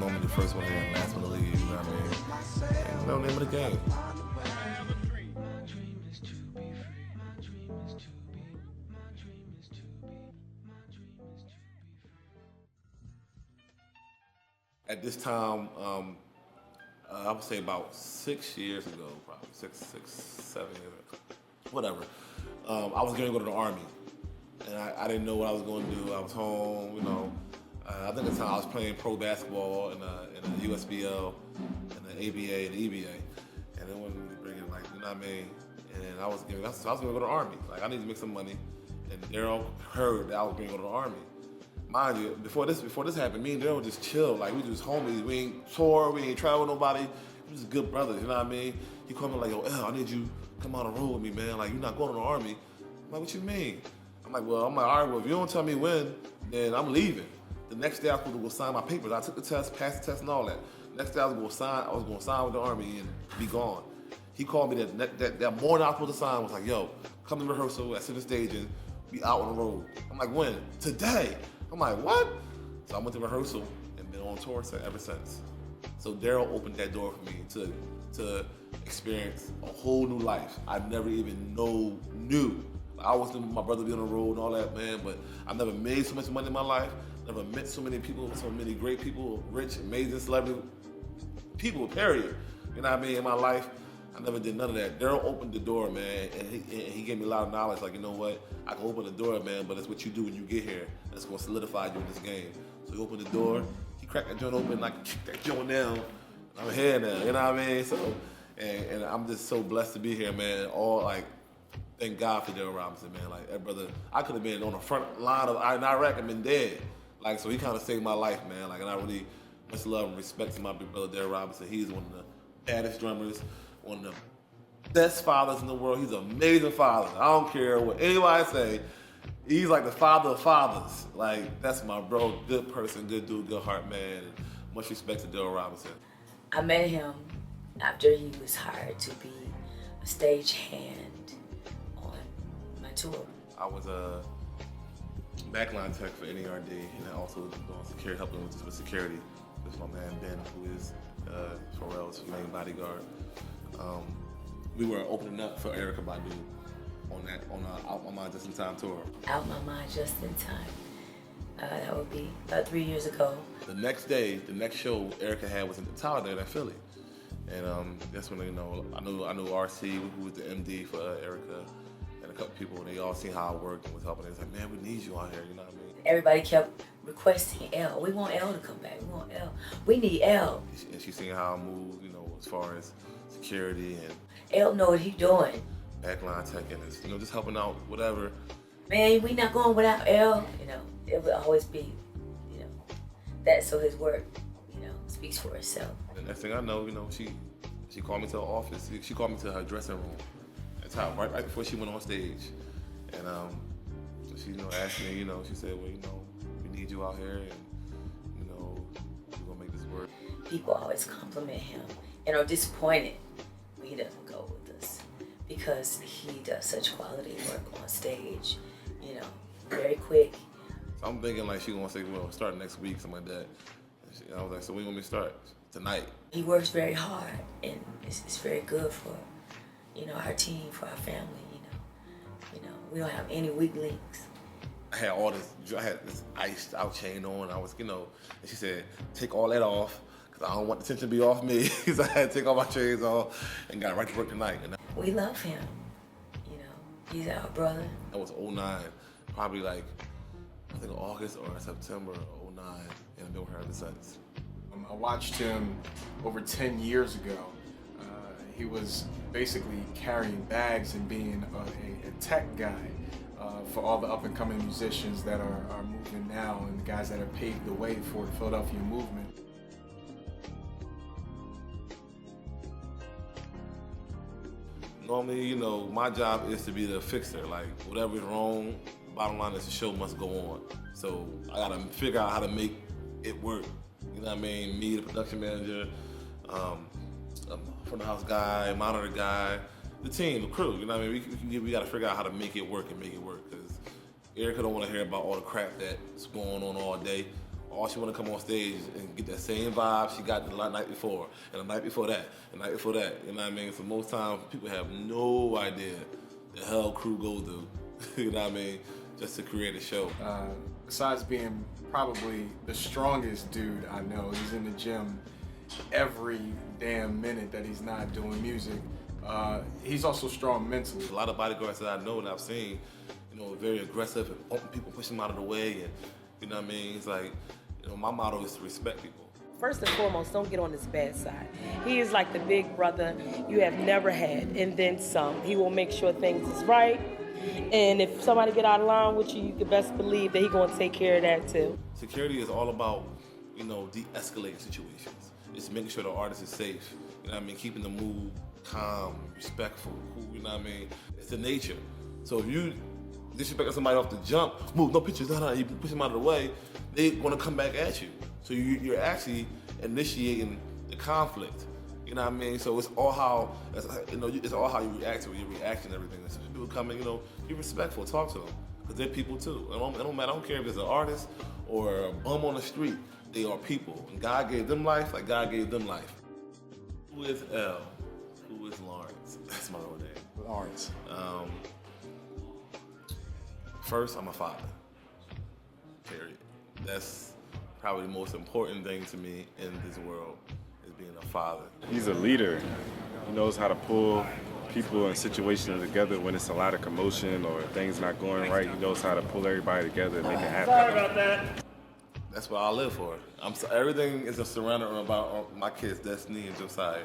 normally the first one here and last one to leave, you know what I mean? Ain't no name of the game. At this time, I would say about 6 years ago, probably 7 years ago, whatever. I was going to go to the Army, and I didn't know what I was going to do. I was home, you know. I think at the time I was playing pro basketball in the USBL, and the ABA and the EBA, and then when we bring it, like, you know what I mean. And I was going to go to the Army. Like, I need to make some money, and Daryl heard that I was going to go to the Army. Mind you, before this happened, me and Daryl just chill. Like, we just homies. We ain't tour, we ain't travel with nobody. We just good brothers, you know what I mean? He called me like, yo, I need you to come on the road with me, man. Like, you're not going to the Army. I'm like, what you mean? I'm like, all right, well, if you don't tell me when, then I'm leaving. The next day I was supposed to go sign my papers. I took the test, passed the test and all that. Next day I was going to sign with the Army and be gone. He called me that morning I was supposed to sign, was like, yo, come to rehearsal at center stage and be out on the road. I'm like, when? Today. I'm like, what? So I went to rehearsal and been on tour ever since. So Daryl opened that door for me to experience a whole new life I never even knew. I always knew my brother be on the road and all that, man, but I never made so much money in my life, never met so many people, so many great people, rich, amazing celebrity people, period. You know what I mean, in my life. I never did none of that. Daryl opened the door, man, and he gave me a lot of knowledge. Like, you know what? I can open the door, man, but that's what you do when you get here. That's going to solidify you in this game. So he opened the door. He cracked that joint open, and I kicked that joint down. I'm here now, you know what I mean? So, and I'm just so blessed to be here, man. Thank God for Daryl Robinson, man. Like, that brother, I could have been on the front line of Iraq and been dead. Like, so he kind of saved my life, man. Like, and I really much love and respect to my big brother, Daryl Robinson. He's one of the baddest drummers, one of the best fathers in the world. He's an amazing father. I don't care what anybody say. He's like the father of fathers. Like, that's my bro. Good person, good dude, good heart, man. And much respect to Daryl Robinson. I met him after he was hired to be a stagehand on my tour. I was a backline tech for NERD, and I also doing security, helping with security. This is my man Ben, who is Pharrell's main bodyguard. We were opening up for Erykah Badu on Out My Mind Just in Time tour. Out My Mind Just in Time. That would be about 3 years ago. The next day, the next show Erykah had was in the Tower there in Philly, and that's when, you know, I knew RC, who was the MD for Erykah, and a couple people, and they all seen how I worked and was helping. They was like, man, we need you out here, you know what I mean? Everybody kept requesting L. We want L to come back. We want L. We need L. And she seen how I move, you know, as far as security and L know what he doing. backline tech and, you know, just helping out, whatever. Man, we not going without L. You know, it would always be, you know, that. So his work, you know, speaks for itself. The next thing I know, you know, she called me to her office. She called me to her dressing room. That's how, right before she went on stage. And she, you know, asked me, you know, she said, well, you know, we need you out here, and, you know, we're gonna make this work. People always compliment him and are disappointed when he doesn't go with us because he does such quality work on stage, you know, very quick. So I'm thinking like she gonna say, well, start next week, something like that. And I was like, so when you want me to start? Tonight. He works very hard, and it's very good for, you know, our team, for our family, you know, we don't have any weak links. I had this iced out chain on. I was, you know, and she said, take all that off, because I don't want the tension to be off me. So I had to take all my chains off and got right to work tonight. And we love him, you know, he's our brother. That was 09, probably like, I think August or September 09, and I've been with her ever since. I watched him over 10 years ago. He was basically carrying bags and being a tech guy for all the up-and-coming musicians that are moving now and the guys that have paved the way for the Philadelphia movement. Normally, you know, my job is to be the fixer. Like, whatever's wrong, bottom line is the show must go on. So I gotta figure out how to make it work. You know what I mean? Me, the production manager, front of house guy, monitor guy, the team, the crew. You know what I mean? We got to figure out how to make it work and make it work. Because Erykah don't want to hear about all the crap that's going on all day, all she want to come on stage and get that same vibe she got the night before, and the night before that, and the night before that. You know what I mean? So most times people have no idea the hell crew goes through. You know what I mean? Just to create a show. Besides being probably the strongest dude I know, he's in the gym every damn minute that he's not doing music. He's also strong mentally. A lot of bodyguards that I know and I've seen, you know, very aggressive and bumping people, pushing them out of the way, and you know what I mean? It's like, you know, my motto is to respect people. First and foremost, don't get on his bad side. He is like the big brother you have never had, and then some. He will make sure things is right, and if somebody get out of line with you, you can best believe that he's gonna take care of that too. Security is all about, you know, de-escalating situations. It's making sure the artist is safe. You know what I mean? Keeping the mood calm, respectful, cool, you know what I mean? It's the nature. So if you disrespect somebody off the jump, move, no pictures, you push them out of the way, they want to come back at you. So you're actually initiating the conflict. You know what I mean? So it's all how, you know, it's all how you react to it, your reaction and everything. So people come in, you know, be respectful, talk to them, because they're people too. It don't matter, I don't care if it's an artist or a bum on the street, they are people. And God gave them life like God gave them life. Who is L? Who is Lawrence? That's my real name. Lawrence. First, I'm a father. Period. That's probably the most important thing to me in this world, is being a father. He's a leader. He knows how to pull people and situations together when it's a lot of commotion or things not going right. He knows how to pull everybody together and make it happen. Sorry about that. That's what I live for. Everything is surrounded about my kids, Destiny and Josiah.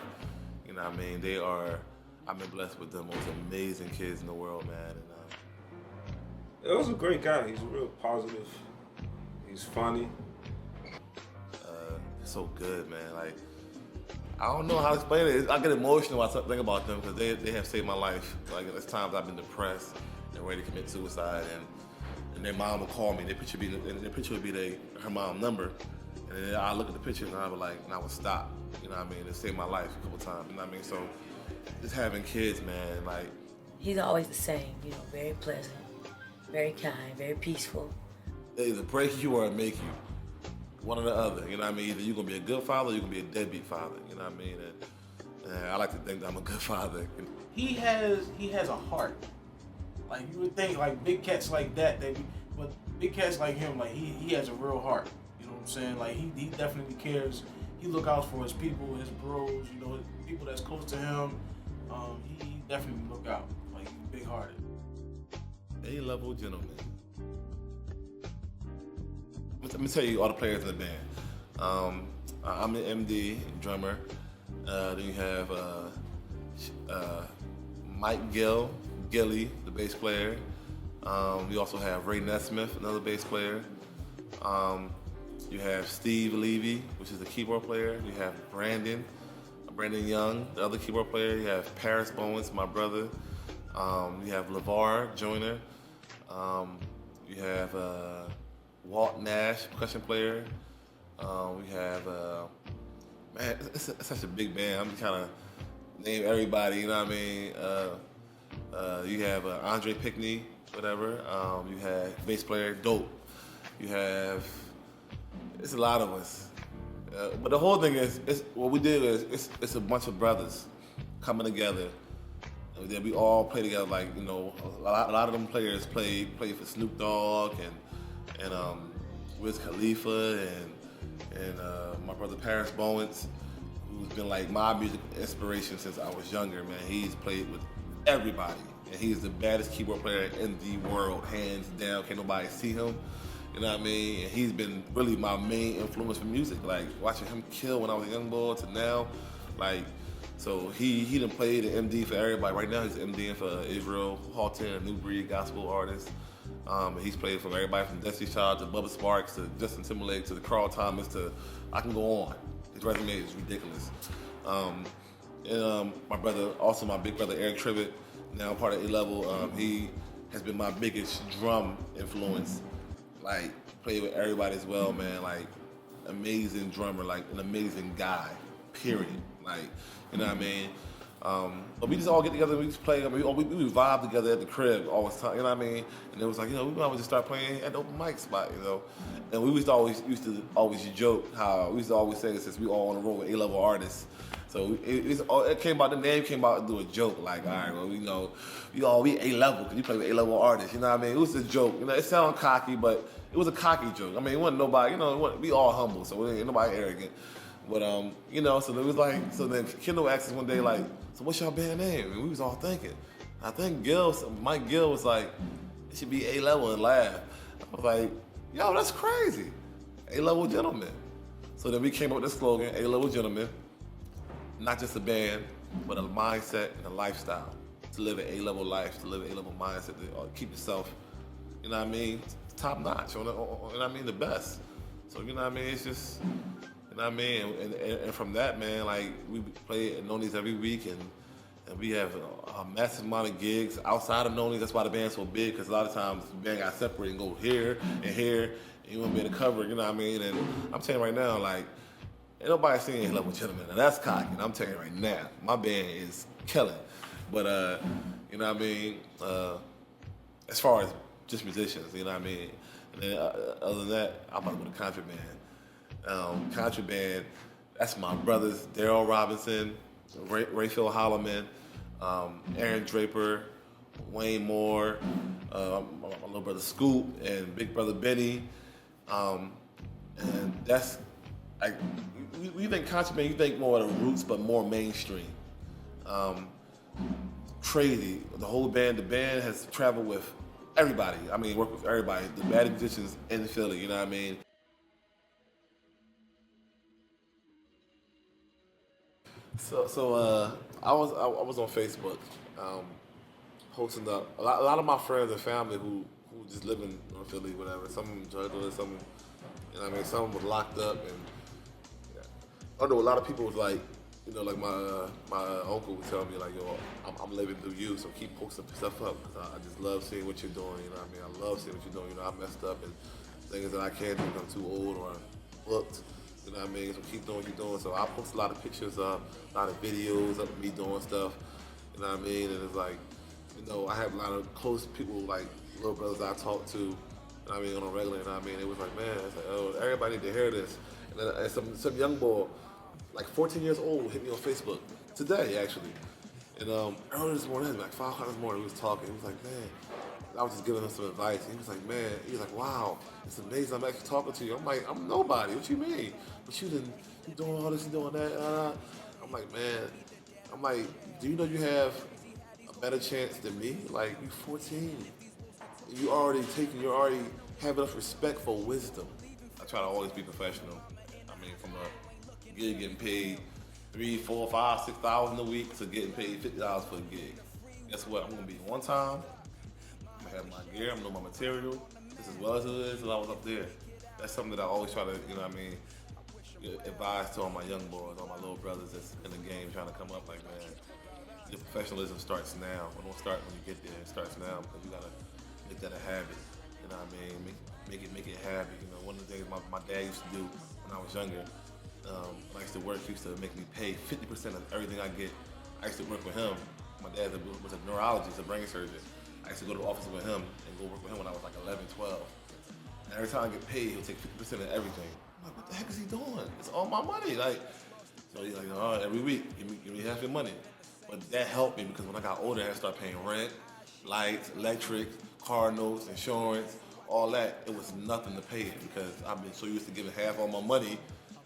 You know what I mean? I've been blessed with the most amazing kids in the world, man. And, It was a great guy. He's real positive. He's funny. so good, man. Like, I don't know how to explain it. I get emotional when I think about them, because they have saved my life. Like, there's times I've been depressed and ready to commit suicide, and their mom will call me. Their picture would be her mom's number, and then I look at the picture and I would I would stop. You know what I mean? It saved my life a couple times. You know what I mean? So just having kids, man, like. He's always the same, you know, very pleasant, very kind, very peaceful. They either break you or make you. One or the other, you know what I mean? Either you're gonna be a good father or you're gonna be a deadbeat father, you know what I mean? And I like to think that I'm a good father. He has a heart. Like, you would think, like, big cats like that, but big cats like him, like, he has a real heart. You know what I'm saying? Like, he definitely cares. He look out for his people, his bros, you know, people that's close to him. He definitely look out. Like, he's big-hearted. A-level gentleman. Let me tell you all the players in the band. I'm an MD, drummer. Then you have Mike Gilly, the bass player. You also have Ray Nesmith, another bass player. You have Steve Levy, which is the keyboard player. You have Brandon Young, the other keyboard player. You have Paris Bowens, my brother. You have LeVar Joyner. You have Walt Nash, percussion player. We have, man, it's such a big band. I'm just trying to name everybody, you know what I mean? You have Andre Pickney, whatever. You have bass player, Dope. You have, it's a lot of us. But the whole thing is, what we did is, it's a bunch of brothers coming together. And then we all play together, like, you know, a lot of them players play for Snoop Dogg and Wiz Khalifa and my brother Paris Bowens, who's been like my music inspiration since I was younger, man. He's played with everybody, and he's the baddest keyboard player in the world, hands down. Can't nobody see him, you know what I mean? And he's been really my main influence for music, like watching him kill when I was a young boy to now, like. So he done played an MD for everybody. Right now he's MDing for Israel Halton, a new breed gospel artist. He's played from everybody from Destiny's Child to Bubba Sparks to Justin Timberlake to the Carl Thomas to, I can go on. His resume is ridiculous. My brother, also my big brother Eric Tribbett, now part of A-Level, he has been my biggest drum influence. Like, played with everybody as well, man. Like, amazing drummer, like an amazing guy, period. Like, you know what I mean? But we just all get together and we just play. I mean, we vibe together at the crib all the time, you know what I mean? And it was like, you know, we might just start playing at the open mic spot, you know? And we used to always joke how, we used to always say this since we all on the road with A-level artists. So it came out, the name came out to do a joke, like, all right, well, we A-level, because you play with A-level artists, you know what I mean? It was a joke, you know, it sounded cocky, but it was a cocky joke. I mean, it wasn't nobody, you know, we all humble, so it ain't nobody arrogant. But, you know, so it was like, so then Kendall asked us one day, like, so what's your band name? And we was all thinking. I think Mike Gill was like, it should be A-level and laugh. I was like, yo, that's crazy. A-level gentlemen. So then we came up with this slogan, A-level gentlemen. Not just a band, but a mindset and a lifestyle. To live an A-level life, to live an A-level mindset, to keep yourself, you know what I mean, top notch, you know what I mean, the best. So, you know what I mean, it's just, you know what I mean, and from that, man, like, we play at Noni's every week, and we have a massive amount of gigs outside of Noni's. That's why the band's so big, because a lot of times the band got separated and go here and here, and you won't be able to cover it, you know what I mean? And I'm telling you right now, like, ain't nobody singing A-level gentlemen, and that's cocky. And I'm telling you right now, my band is killing. But, you know what I mean, as far as just musicians, you know what I mean? And then other than that, I'm about to go to Contraband. Contraband, that's my brothers, Daryl Robinson, Rayfield Holloman, Aaron Draper, Wayne Moore, my little brother Scoop, and big brother Benny. And that's, like, you think Contraband, you think more of the roots, but more mainstream. Crazy. The whole band, the band has traveled with everybody. I mean, worked with everybody. The bad musicians in Philly, you know what I mean? So I was on Facebook, posting up a lot of my friends and family who just live in Philly, whatever. Some jugglers, some, you know what I mean, some was locked up, and I know a lot of people was like, you know, like my uncle would tell me, like, yo, I'm living through you, so keep posting stuff up, because I just love seeing what you're doing, you know what I mean? I love seeing what you're doing, you know, I messed up, and things that I can't do because I'm too old or booked, you know what I mean? So keep doing what you're doing. So I post a lot of pictures up, a lot of videos of me doing stuff, you know what I mean? And it's like, you know, I have a lot of close people, like little brothers I talk to, you know what I mean, on a regular, you know what I mean? It was like, man, it's like, oh, everybody need to hear this. And then some young boy, like 14 years old, hit me on Facebook today, actually. And earlier this morning, like 5 o'clock this morning, we was talking. He was like, man, I was just giving him some advice. He was like, man, he was like, wow, it's amazing I'm actually talking to you. I'm like, I'm nobody. What you mean? But you doing all this, you doing that. I'm like, man, I'm like, do you know you have a better chance than me? Like, you 14. You already have enough respect for wisdom. I try to always be professional. I mean, from a gig getting paid $3,000, $4,000, $5,000, $6,000 a week to getting paid $50 for a gig. Guess what? I'm gonna be on time. I'm gonna have my gear. I'm gonna know my material just as well as it is as I was up there. That's something that I always try to, you know what I mean, advise to all my young boys, all my little brothers that's in the game trying to come up. Like, man, your professionalism starts now. It don't start when you get there. It starts now because you gotta make that a habit. You know what I mean? Make it a habit. You know, one of the things my dad used to do when I was younger. When I used to work, he used to make me pay 50% of everything I get. I used to work with him. My dad was a neurologist, a brain surgeon. I used to go to the office with him and go work with him when I was like 11, 12. And every time I get paid, he'll take 50% of everything. I'm like, what the heck is he doing? It's all my money. Like, so he's like, all right, every week, give me half your money. But that helped me because when I got older, I had to start paying rent, lights, electric, car notes, insurance, all that. It was nothing to pay it because I've been so used to giving half all my money.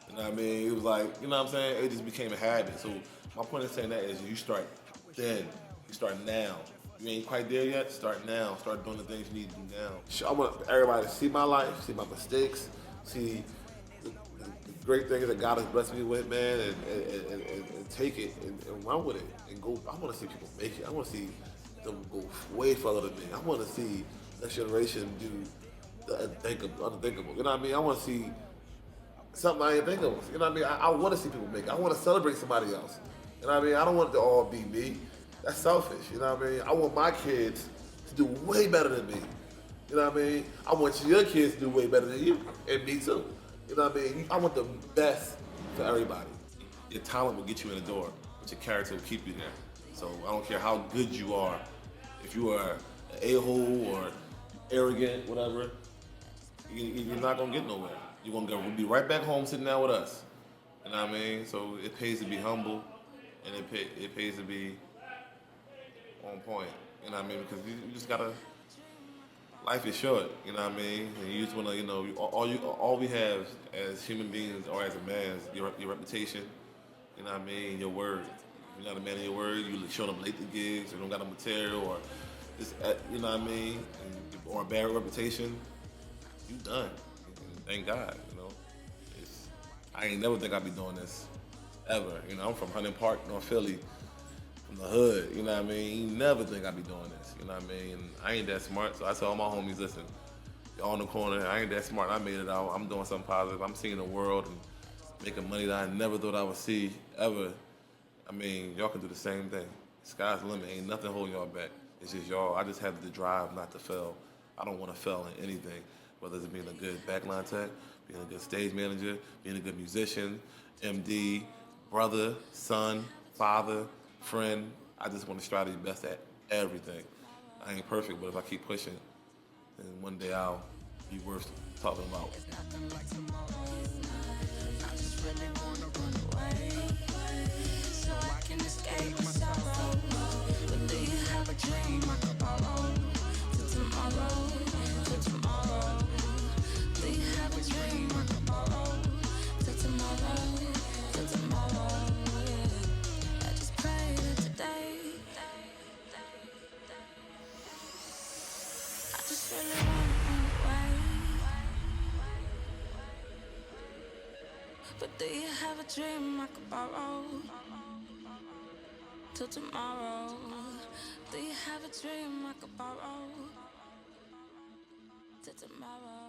You know what I mean? It was like, you know what I'm saying? It just became a habit. So my point in saying that is you start then. You start now. You ain't quite there yet, start now. Start doing the things you need to do now. I want everybody to see my life, see my mistakes, see the great things that God has blessed me with, man, and take it and run with it and go. I want to see people make it. I want to see them go way further than me. I want to see next generation do the unthinkable. You know what I mean? I want to see something I ain't think of. You know what I mean? I want to see people make it. I want to celebrate somebody else. You know what I mean? I don't want it to all be me. That's selfish. You know what I mean? I want my kids to do way better than me. You know what I mean? I want your kids to do way better than you, and me too. You know what I mean? I want the best for everybody. Your talent will get you in the door, but your character will keep you there. So I don't care how good you are. If you are an a-hole or arrogant, whatever, you're not gonna get nowhere. You're gonna be right back home sitting down with us. You know what I mean? So it pays to be humble, and it pays to be on point. You know what I mean? Because you just gotta. Life is short. You know what I mean? And you just wanna, all we have as human beings or as a man is your reputation. You know what I mean? Your word. If you're not a man of your word, you showing up late to gigs, or don't got no material, or just, you know what I mean? Or a bad reputation, you done. And thank God, I ain't never think I'd be doing this, ever. I'm from Hunting Park, North Philly, from the hood, you know what I mean? You never think I'd be doing this, you know what I mean? And I ain't that smart, so I tell all my homies, listen, y'all in the corner, I ain't that smart, I made it out, I'm doing something positive, I'm seeing the world and making money that I never thought I would see, ever. I mean, y'all can do the same thing. Sky's the limit, ain't nothing holding y'all back. It's just y'all, I just have the drive not to fail. I don't want to fail in anything, whether it's being a good backline tech, being a good stage manager, being a good musician, MD, brother, son, father, friend. I just want to strive to be best at everything. I ain't perfect, but if I keep pushing, then one day I'll be worth talking about. So I can escape my sorrow. But do you have a dream I could borrow? Till tomorrow, till tomorrow. Do you have a dream I could borrow? Till tomorrow, till tomorrow. Yeah. I just pray that today. I just really wanna run away. But do you have a dream I could borrow? Till tomorrow. Do you have a dream I could borrow? Till tomorrow.